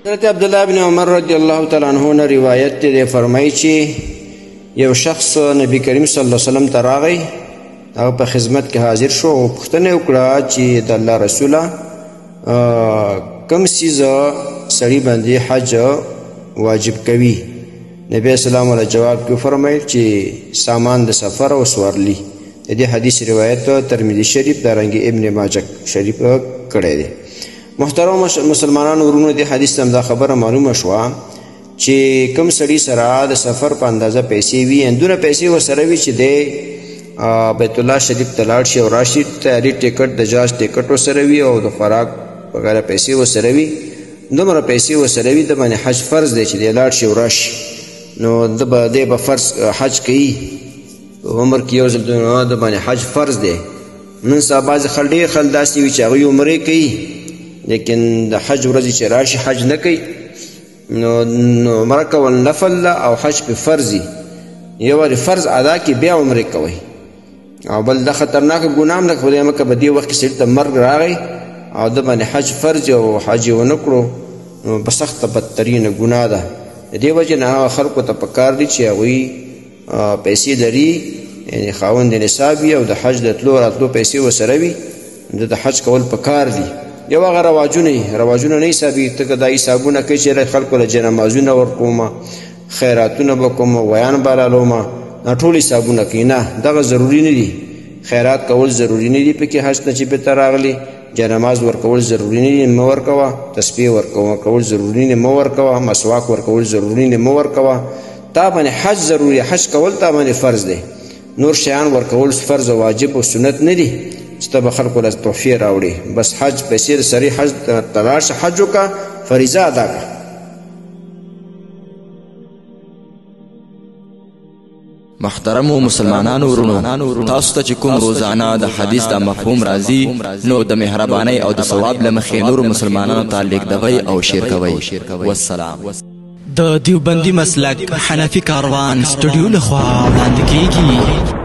حضرت عبدالله بن عمر رضی الله تعالی عنہ نه روایت دی، فرمایي چې یو شخص نبی کریم صلی الله علیه وسلم ته راغی، هغه په خدمت کې حاضر شو او پوښتنه وکړه چې د الله رسوله کوم څیز سړي باندې حج واجب کوي؟ نبی اسلام علیه جواب کې فرمایل چې سامان د سفر او سوارلی. د دې حدیث روایت ترمذی شریف دارنګه ابن ماجه شریف کړی دی. محترم مسلمانانو ورونو، د حدیث هم دا خبره معلومه شوه چې کوم سړي سره د سفر په اندازه پیسې وي، اندونه پیسې ورسره وي چې د بیت الله شریف ته لاړ شي او راشي، تیاري ټیکټ د جهاز ټیکټ ورسره وي او د خوراک وغیره پیسې ورسره وي، دومره پیسې ورسره وي د باندې حج فرض دی چې دی لاړ شي او راشي، نو دی به فرض حج کوي. عمر کې یو ځل د باندې حج فرض دی. نن سبا بعضې خلک ډېر خلک داسې وي چې هغوی عمرې کوي لیکن د حج ورځې چې راشي حج نه کوي. نو عمره کول نفل ده او حج په فرض وي. یو وارې فرض ادا کړي بیا عمرې کوئ. او بل د خطرناکه ګناه هم ده، خدای مکه په دې وخت کې سړي ته مرګ راغی او د باندې حج فرض او حج یې ونه کړو، نو په سخته بدترینه ګناه ده. د دې وجې نه هغه خلکو ته پکار دي چې هغوی پیسې لري، یعنې خاوند نصاب وي او د حج د تلو راتلو پیسې ورسره وي، د حج کول پکار دي. یو هغه رواجونه نه حسابي، ته که دا حسابونه کوي چې خلکو له جنازونه ورکومه، خیراتونه به کومه، ویان به رالومه، دا ټول حسابونه کوي. نه، دغه ضروري نه دي. خیرات کول ضروري نه دي پکې، حج ته چې بیرته راغلي جنماز ورکول ضروري نه دي، مه ورکوه. تسبیح ورکول ضروري نه، مه ورکوه. مسواک ورکول ضروري نه، مه ورکوه. تا باندې حج ضروري، حج کول تا باندې فرض دی. نور شیان ورکول فرض او واجب او سنت نه دي چې ته به خلکو له تحفې راوړې. بس حج پیسې د سړي حج ته لاړ شه، حج وکړه، فریضه ادا کړه. محترمو مسلمانانو ورونو، تاسو ته چې کوم روزانه د حدیث د مفهوم راځي، نو د مهربانۍ او د ثواب له مخې نورو مسلمانانو ته لیږدوئ او شیر کوئ. والسلام. د دیوبندي مسلک حنفي کاروان سټوډیو لخوا وړاندې کیږي.